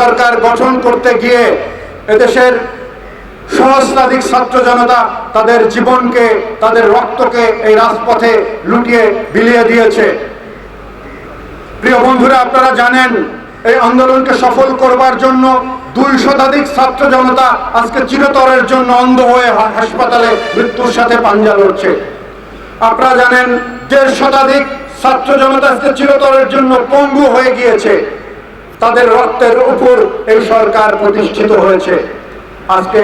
সরকার গঠন করতে গিয়ে এদেশের সহস্রাধিক ছাত্র জনতা তাদের জীবনকে, তাদের রক্তকে এই রাজপথে লুটিয়ে বিলিয়ে দিয়েছে। প্রিয় বন্ধুরা, আপনারা জানেন এই আন্দোলনকে সফল করবার জন্য 2 শতাধিক ছাত্র জনতা আজকে চিরতরের জন্য অন্ধ হয়ে হাসপাতালে মৃত্যুর সাথে পাঞ্জা লড়ছে। আপনারা জানেন 1.5 শতাধিক ছাত্র জনতা আজকে চিরতরের জন্য পঙ্গু হয়ে গিয়েছে। তাদের রক্তের উপর এই সরকার প্রতিষ্ঠিত হয়েছে। আজকে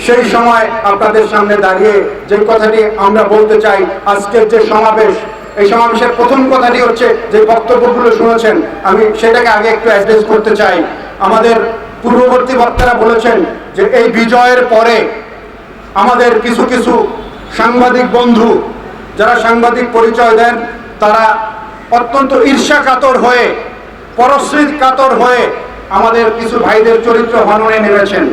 সেই সময় আপনাদের সামনে দাঁড়িয়ে যে কথাটি আমরা বলতে চাই, আজকের যে সমাবেশ, এই সমাবেশের প্রথম কথাটি হচ্ছে যে বক্তব্যগুলো শুনেছেন, আমি সেটাকে আগে একটু অ্যাড্রেস করতে চাই। আমাদের পূর্ববর্তী বক্তারা বলেছেন যে এই বিজয়ের পরে আমাদের কিছু কিছু সাংবাদিক বন্ধু যারা সাংবাদিক পরিচয় দেন, তারা অত্যন্ত ঈর্ষা কাতর হয়ে, পরশ্রীত কাতর হয়ে আমাদের কিছু ভাইদের চরিত্র হননে নেমেছেন।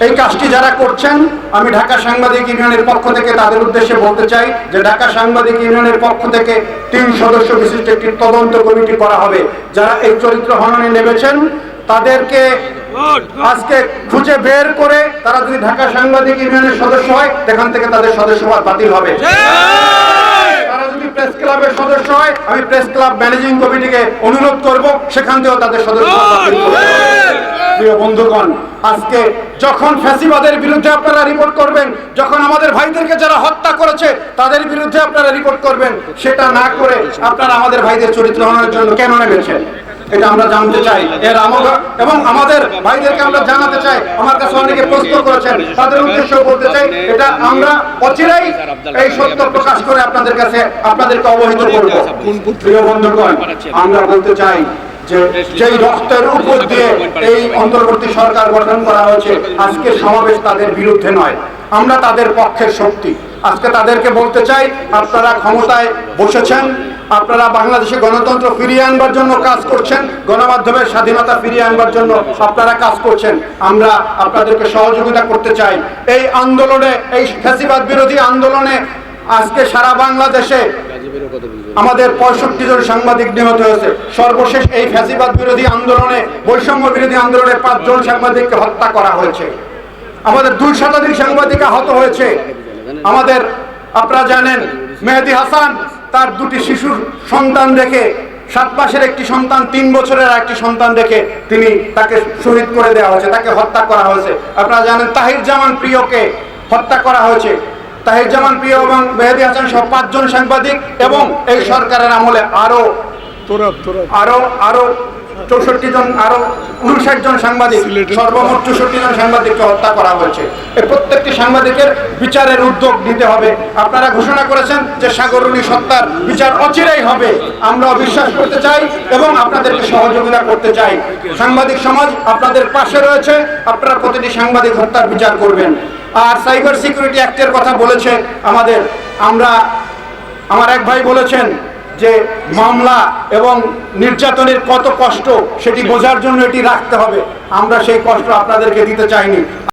এই কাজটি যারা করছেন, আমি ঢাকা সাংবাদিক ইউনিয়নের পক্ষ থেকে তাদের উদ্দেশ্যে বলতে চাই যে ঢাকা সাংবাদিক ইউনিয়নের পক্ষ থেকে 3 সদস্য বিশিষ্ট একটি তদন্ত কমিটি করা হবে। যারা এই চরিত্র হননে নেমেছেন তাদেরকে আজকে খুঁজে বের করে তারা যদি ঢাকা সাংবাদিক ইউনিয়নের সদস্য হয়, সেখান থেকে তাদের সদস্যপদ বাতিল হবে। তারা যদি প্রেস ক্লাবের সদস্য হয়, আমি প্রেস ক্লাব ম্যানেজিং কমিটিকে অনুরোধ করব সেখান থেকেও তাদের সদস্যপদ বাতিল করতে হবে। প্রিয় বন্ধুগণ, আজকে যখন ফ্যাসিবাদের বিরুদ্ধে আপনারা রিপোর্ট করবেন, যখন আমাদের ভাইদেরকে যারা হত্যা করেছে তাদের বিরুদ্ধে আপনারা রিপোর্ট করবেন, সেটা না করে আপনারা আমাদের ভাইদের চরিত্র হননের জন্য কেন নেমেছেন, এটা আমরা জানতে চাই। এবং আমাদের ভাইদেরকে আমরা জানাতে চাই, আমার কাছে অনেকে প্রশ্ন করেছেন, তাদের উদ্দেশ্য বলতে চাই, এটা আমরা অচিরেই এই সত্য প্রকাশ করে আপনাদেরকে অবহিত করব। প্রিয় বন্ধুগণ, আমরা বলতে চাই যে যেই রক্তের উপর দিয়ে এই অন্তর্বর্তী সরকার গঠন করা হয়েছে, আজকে সমাবেশ তাদের বিরুদ্ধে নয়, আমরা তাদের পক্ষের শক্তি। আজকে তাদেরকে বলতে চাই, আপনারা ক্ষমতায় বসেছেন, আপনারা বাংলাদেশে গণতন্ত্র ফিরিয়ে আনবার জন্য কাজ করছেন, গণমাধ্যমের স্বাধীনতা ফিরিয়ে আনবার জন্য আপনারা কাজ করছেন। আমরা আপনাদেরকে সহযোগিতা করতে চাই। এই আন্দোলনে, এই ফ্যাসিবাদ বিরোধী আন্দোলনে আজকে সারা বাংলাদেশে আমাদের 65 জন সাংবাদিক নিহত হয়েছে। সর্বশেষ এই ফ্যাসিবাদ বিরোধী আন্দোলনে, বৈষম্য বিরোধী আন্দোলনে 5 জন সাংবাদিককে হত্যা করা হয়েছে। আমাদের 2 শতাধিক সাংবাদিক আহত হয়েছে। আমাদের, আপনারা জানেন, মেহেদী হাসান তার 2টি শিশুর সন্তান রেখে, 7 মাসের একটি সন্তান, 3 বছরের একটি সন্তান রেখে তাকে শহীদ করে দেওয়া হয়েছে, তাকে হত্যা করা হয়েছে। আপনারা জানেন তাহির জামান প্রিয়কে হত্যা করা হয়েছে। তাহির জামান প্রিয় এবং মেহেদী হাসান সহ 5 জন সাংবাদিক, এবং এই সরকারের আমলে আরো 64 জন, আরো 59 জন সাংবাদিক, সর্বমোট 64 জন সাংবাদিককে হত্যা করা হয়েছে। এই প্রত্যেকটি সাংবাদিকের বিচারের উদ্যোগ নিতে হবে। আপনারা ঘোষণা করেছেন যে সাগররুনি হত্যার বিচার অচিরেই হবে। আমরা বিশ্বাস করতে চাই এবং আপনাদেরকে সহযোগিতা করতে চাই। সাংবাদিক সমাজ আপনাদের পাশে রয়েছে, আপনারা প্রতিটি সাংবাদিক হত্যার বিচার করবেন। আর সাইবার সিকিউরিটি অ্যাক্টের কথা বলেছে আমার এক ভাই বলেছেন যে মামলা এবং নির্যাতনের কত কষ্ট সেটি বোঝার জন্য এটি রাখতে হবে। আমরা সেই কষ্ট আপনাদেরকে দিতে চাইনি।